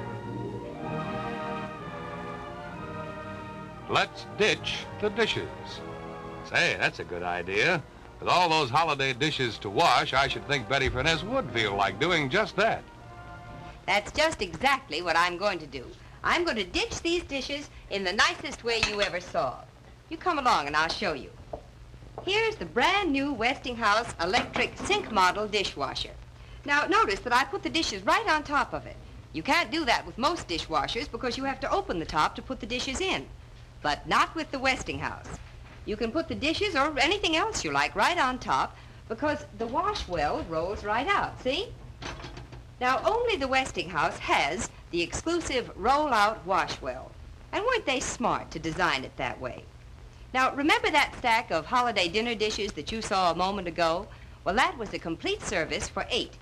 Let's ditch the dishes. Say, that's a good idea. With all those holiday dishes to wash, I should think Betty Furness would feel like doing just that.
That's just exactly what I'm going to do. I'm going to ditch these dishes in the nicest way you ever saw. You come along and I'll show you. Here's the brand new Westinghouse electric sink model dishwasher. Now, notice that I put the dishes right on top of it. You can't do that with most dishwashers because you have to open the top to put the dishes in. But not with the Westinghouse. You can put the dishes or anything else you like right on top because the wash well rolls right out, see? Now, only the Westinghouse has the exclusive roll-out wash well. And weren't they smart to design it that way? Now, remember that stack of holiday dinner dishes that you saw a moment ago? Well, that was a complete service for 8.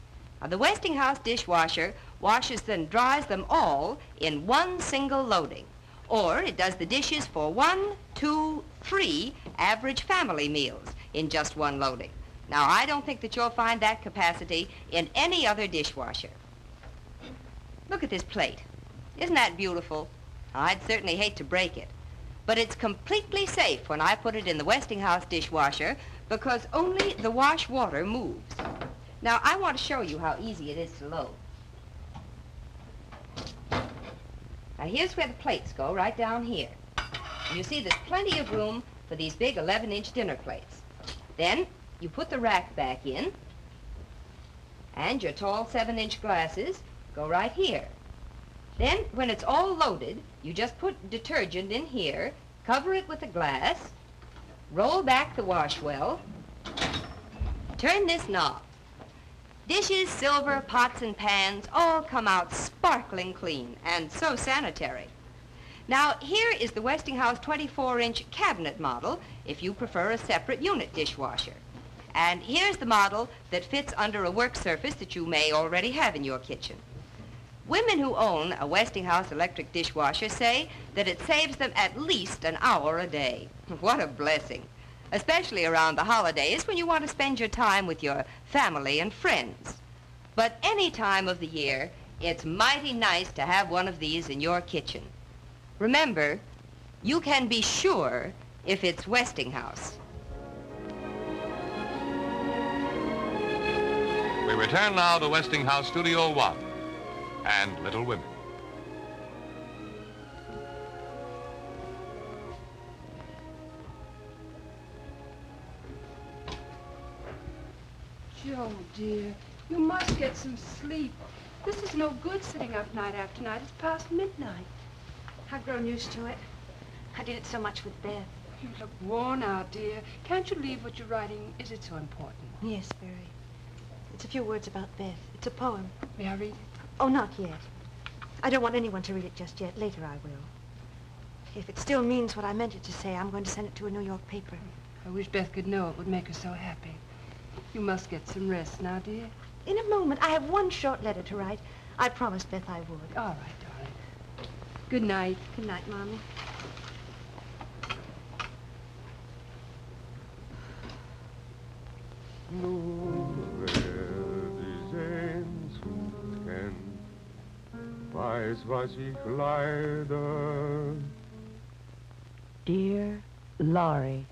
Now, the Westinghouse dishwasher washes and dries them all in one single loading. Or it does the dishes for 1, 2, 3 average family meals in just one loading. Now, I don't think that you'll find that capacity in any other dishwasher. Look at this plate. Isn't that beautiful? I'd certainly hate to break it. But it's completely safe when I put it in the Westinghouse dishwasher because only the wash water moves. Now, I want to show you how easy it is to load. Now, here's where the plates go, right down here. And you see there's plenty of room for these big 11-inch dinner plates. Then, you put the rack back in, and your tall 7-inch glasses go right here. Then, when it's all loaded, you just put detergent in here, cover it with a glass, roll back the wash well, turn this knob. Dishes, silver, pots, and pans all come out sparkling clean and so sanitary. Now, here is the Westinghouse 24-inch cabinet model if you prefer a separate unit dishwasher. And here's the model that fits under a work surface that you may already have in your kitchen. Women who own a Westinghouse electric dishwasher say that it saves them at least an hour a day. What a blessing. Especially around the holidays when you want to spend your time with your family and friends. But any time of the year, it's mighty nice to have one of these in your kitchen. Remember, you can be sure if it's Westinghouse.
We return now to Westinghouse Studio 1 and Little Women.
Joe, dear, you must get some sleep. This is no good sitting up night after night. It's past midnight.
I've grown used to it. I did it so much with Beth.
You look worn out, dear. Can't you leave what you're writing? Is it so important?
Yes, very. It's a few words about Beth. It's a poem.
May I read it?
Oh, not yet. I don't want anyone to read it just yet. Later I will. If it still means what I meant it to say, I'm going to send it to a New York paper.
I wish Beth could know. It would make her so happy. You must get some rest now, dear.
In a moment. I have one short letter to write. I promised Beth I would.
All right, darling. Good night.
Good night, Mommy.
Nur wer die Sehnsucht kennt, weiß, was ich leide.
Dear Laurie.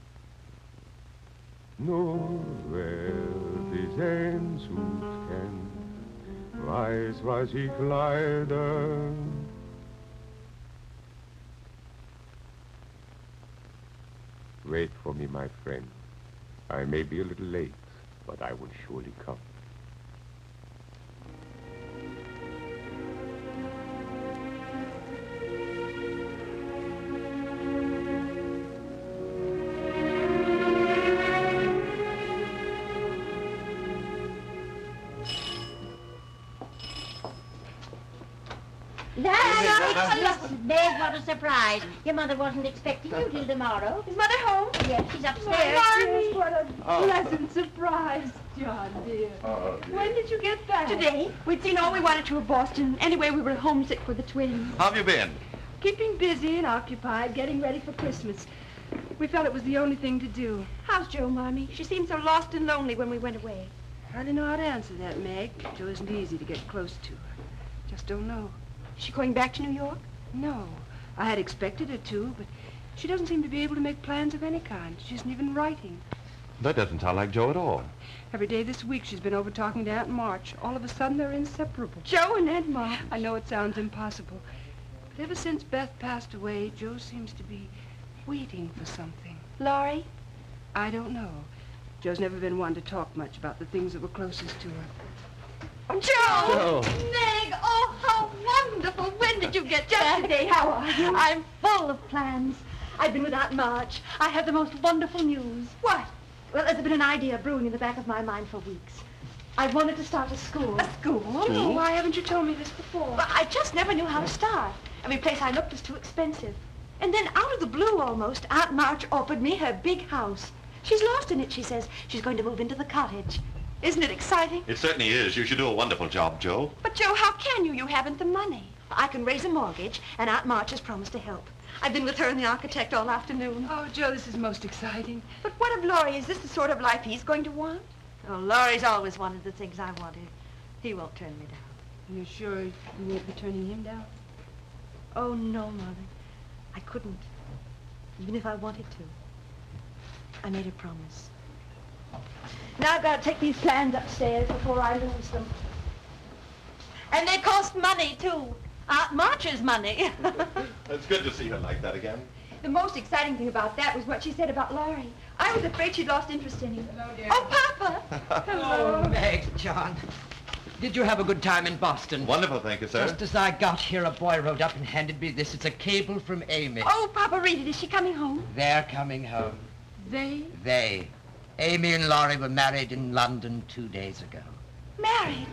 Nur wer die Sehnsucht kennt, weiß, was ich leide. Wait for me, my friend. I may be a little late, but I will surely come.
Beth, what a surprise. Your mother wasn't expecting you till tomorrow.
Is Mother home?
Yes, she's upstairs.
Marmy,
what a pleasant surprise, John, dear. When did you get back?
Today. We'd seen all we wanted to of Boston. Anyway, we were homesick for the twins.
How have you been?
Keeping busy and occupied, getting ready for Christmas. We felt it was the only thing to do.
How's Jo, Mommy? She seemed so lost and lonely when we went away.
I didn't know how to answer that, Meg. Jo isn't easy to get close to. Just don't know.
Is she going back to New York?
No. I had expected her to, but she doesn't seem to be able to make plans of any kind. She isn't even writing.
That doesn't sound like Jo at all.
Every day this week she's been over talking to Aunt March. All of a sudden they're inseparable.
Jo and Aunt March.
I know it sounds impossible. But ever since Beth passed away, Jo seems to be waiting for something.
Laurie?
I don't know. Jo's never been one to talk much about the things that were closest to her. Joe!
Joe!
Meg, oh, how wonderful. When did you get back?
Today, how are you?
I'm full of plans. I've been with Aunt March. I have the most wonderful news.
What?
Well, there's been an idea brewing in the back of my mind for weeks. I wanted to start a school.
A school? Oh, why haven't you told me this before?
Well, I just never knew how to start. Every place I looked was too expensive. And then out of the blue almost, Aunt March offered me her big house. She's lost in it, she says. She's going to move into the cottage. Isn't it exciting?
It certainly is. You should do a wonderful job, Joe.
But, Joe, how can you? You haven't the money.
I can raise a mortgage, and Aunt March has promised to help. I've been with her and the architect all afternoon.
Oh, Joe, this is most exciting.
But what of Laurie? Is this the sort of life he's going to want?
Oh, Laurie's always wanted the things I wanted. He won't turn me down.
You're sure you won't be turning him down?
Oh, no, Mother. I couldn't. Even if I wanted to. I made a promise. Now I've got to take these plans upstairs before I lose them. And they cost money, too. Aunt March's money.
It's good to see her like that again.
The most exciting thing about that was what she said about Laurie. I was afraid she'd lost interest in him.
Hello, dear.
Oh, Papa! Hello.
Oh, Meg, John. Did you have a good time in Boston?
Wonderful, thank you, sir.
Just as I got here, a boy rode up and handed me this. It's a cable from Amy.
Oh, Papa, read it. Is she coming home?
They're coming home.
They?
They. Amy and Laurie were married in London 2 days ago.
Married?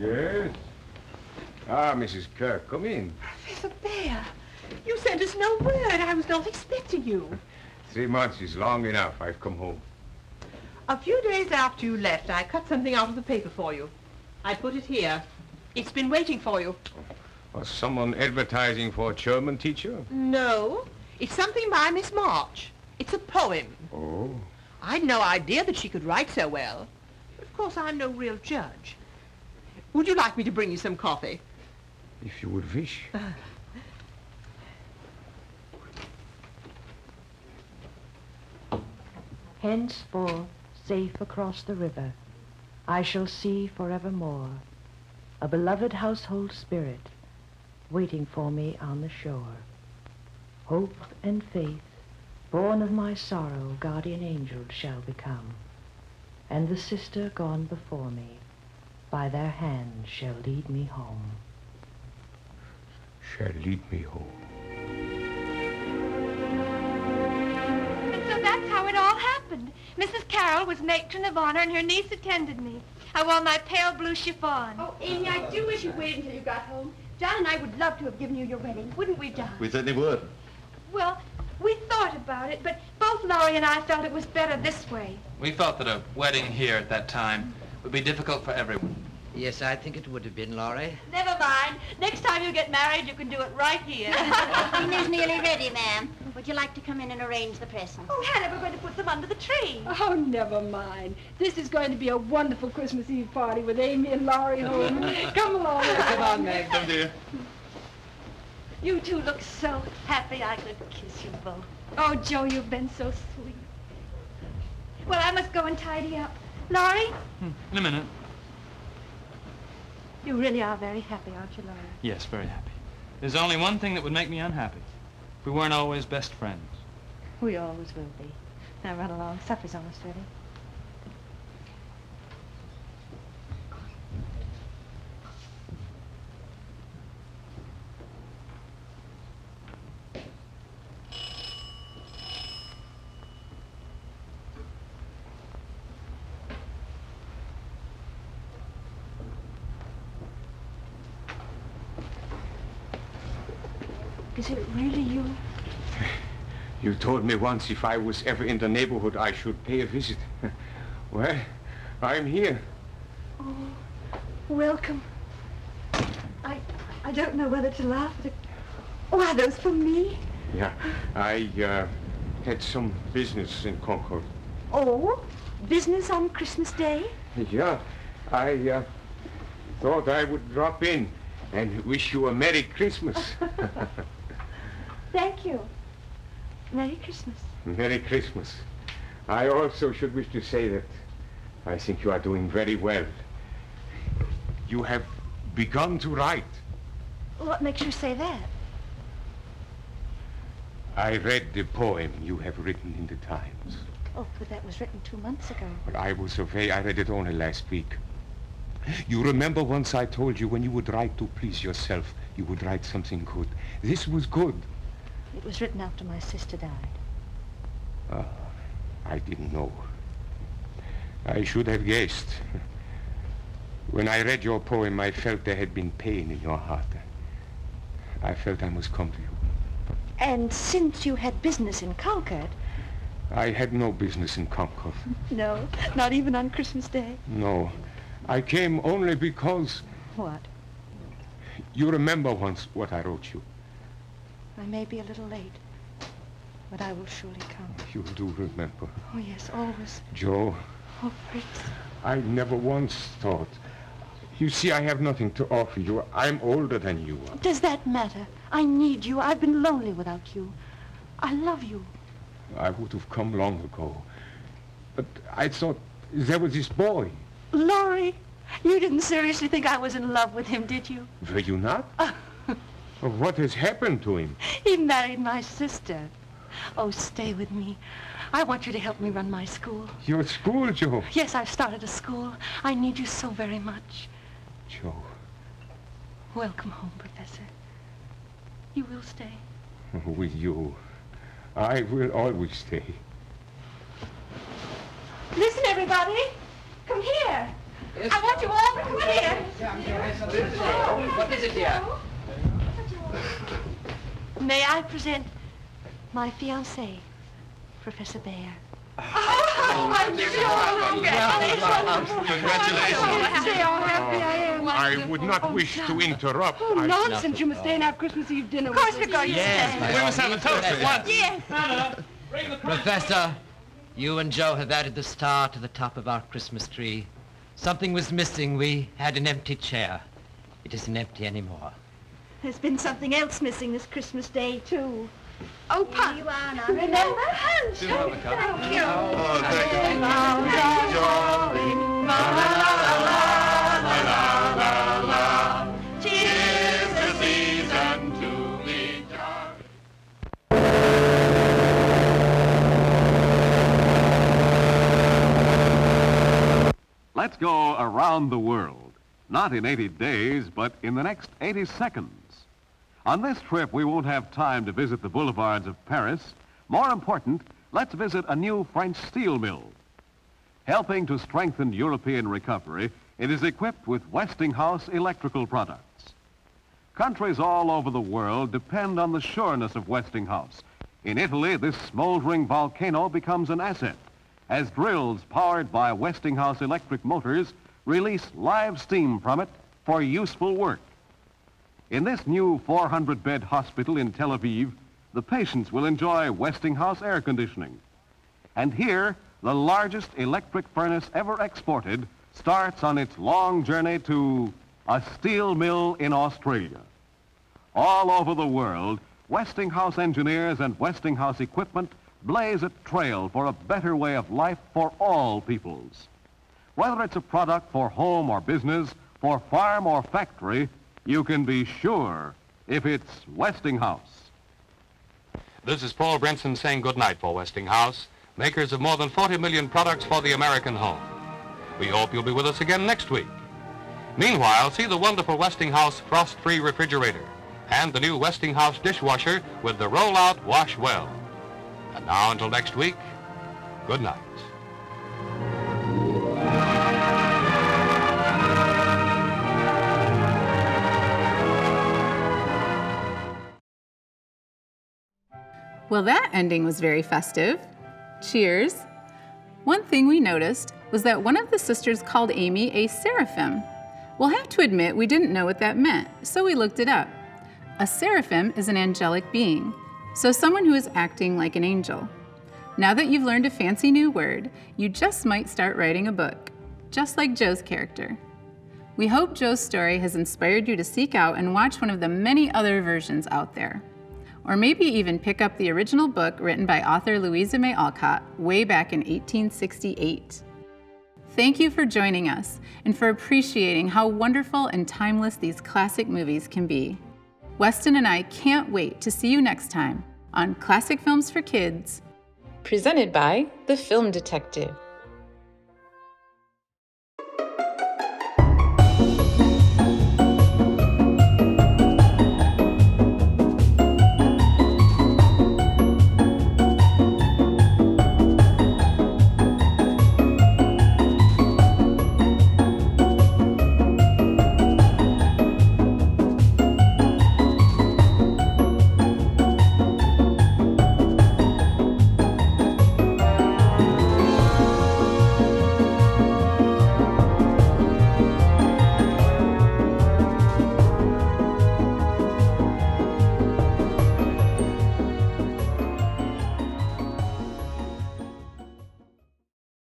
Yes? Ah, Mrs. Kirk, come in.
Professor Bear, you sent us no word. I was not expecting you.
3 months is long enough. I've come home.
A few days after you left, I cut something out of the paper for you. I put it here. It's been waiting for you.
Was someone advertising for a German teacher?
No, it's something by Miss March. It's a poem.
Oh.
I'd no idea that she could write so well. But of course, I'm no real judge. Would you like me to bring you some coffee?
If you would wish.
Henceforth, safe across the river, I shall see forevermore a beloved household spirit waiting for me on the shore. Hope and faith, born of my sorrow, guardian angels shall become, and the sister gone before me by their hands shall lead me home.
Shall lead me home.
And so that's how it all happened. Mrs. Carroll was matron of honor, and her niece attended me. I wore my pale blue chiffon.
Oh, Amy, I do wish you'd waited until you got home. John and I would love to have given you your wedding, wouldn't we, John?
We certainly would.
Well, we thought about it, but both Laurie and I felt it was better this way.
We felt that a wedding here at that time would be difficult for everyone.
Yes, I think it would have been, Laurie.
Never mind. Next time you get married, you can do it right here.
Dinner's nearly ready, ma'am. Would you like to come in and arrange the presents?
Oh, Hannah, we're going to put them under the tree.
Oh, never mind. This is going to be a wonderful Christmas Eve party with Amy and Laurie home. Come along.
Come on, Meg.
Come, dear.
You two look so happy I could kiss you both.
Oh, Joe, you've been so sweet. Well, I must go and tidy up. Laurie?
In a minute.
You really are very happy, aren't you, Laurie?
Yes, very happy. There's only one thing that would make me unhappy. If we weren't always best friends.
We always will be. Now run along. Supper's almost ready. Is it really you?
You told me once if I was ever in the neighborhood, I should pay a visit. Well, I'm here.
Oh, welcome. I don't know whether to laugh at it. Oh, are those for me?
Yeah, I had some business in Concord.
Oh, business on Christmas Day?
Yeah, I thought I would drop in. and wish you a Merry Christmas.
Thank you. Merry Christmas.
Merry Christmas. I also should wish to say that I think you are doing very well. You have begun to write.
What makes you say that?
I read the poem you have written in the Times.
Oh, but that was written 2 months ago.
But I was away. I read it only last week. You remember once I told you when you would write to please yourself, you would write something good. This was good.
It was written after my sister died.
Ah, I didn't know. I should have guessed. When I read your poem, I felt there had been pain in your heart. I felt I must come to you.
And since you had business in Concord...
I had no business in Concord.
No, not even on Christmas Day?
No. I came only because...
What?
You remember once what I wrote you.
I may be a little late, but I will surely come.
You do remember.
Oh, yes, always.
Joe.
Oh, Fritz.
I never once thought. You see, I have nothing to offer you. I'm older than you are.
Does that matter? I need you. I've been lonely without you. I love you.
I would have come long ago. But I thought there was this boy.
Laurie, you didn't seriously think I was in love with him, did you?
Were you not? What has happened to him?
He married my sister. Oh, stay with me. I want you to help me run my school.
Your school, Joe?
Yes, I've started a school. I need you so very much.
Joe.
Welcome home, Professor. You will stay?
With you. I will always stay.
Listen, everybody. Come here.
Yes.
I want you all to come here.
What is it here?
May I present my fiancé, Professor Baer?
Oh,
I'm sure.
Congratulations.
See how happy I am.
I would not wish to interrupt.
Oh, nonsense. You must stay and have Christmas Eve dinner.
Of course we're going to stay.
We must have a toast at once.
Yes.
Professor, you and Joe have added the star to the top of our Christmas tree. Something was missing. We had an empty chair. It isn't empty anymore.
There's been something else missing this Christmas Day, too. Oh, Pop.
Here you are now.
Remember?
Do you have a cup?
Thank you.
Oh, thank you.
Cheers
the season to be jolly.
Let's go around the world. Not in 80 days, but in the next 80 seconds. On this trip, we won't have time to visit the boulevards of Paris. More important, let's visit a new French steel mill. Helping to strengthen European recovery, it is equipped with Westinghouse electrical products. Countries all over the world depend on the sureness of Westinghouse. In Italy, this smoldering volcano becomes an asset, as drills powered by Westinghouse electric motors release live steam from it for useful work. In this new 400-bed hospital in Tel Aviv, the patients will enjoy Westinghouse air conditioning. And here, the largest electric furnace ever exported starts on its long journey to a steel mill in Australia. All over the world, Westinghouse engineers and Westinghouse equipment blaze a trail for a better way of life for all peoples. Whether it's a product for home or business, for farm or factory, you can be sure if it's Westinghouse.
This is Paul Brinson saying goodnight for Westinghouse, makers of more than 40 million products for the American home. We hope you'll be with us again next week. Meanwhile, see the wonderful Westinghouse frost-free refrigerator and the new Westinghouse dishwasher with the roll-out wash well. And now until next week, good night.
Well, that ending was very festive. Cheers. One thing we noticed was that one of the sisters called Amy a seraphim. We'll have to admit we didn't know what that meant, so we looked it up. A seraphim is an angelic being, so someone who is acting like an angel. Now that you've learned a fancy new word, you just might start writing a book, just like Joe's character. We hope Joe's story has inspired you to seek out and watch one of the many other versions out there. Or maybe even pick up the original book written by author Louisa May Alcott way back in 1868. Thank you for joining us and for appreciating how wonderful and timeless these classic movies can be. Weston and I can't wait to see you next time on Classic Films for Kids,
presented by The Film Detective.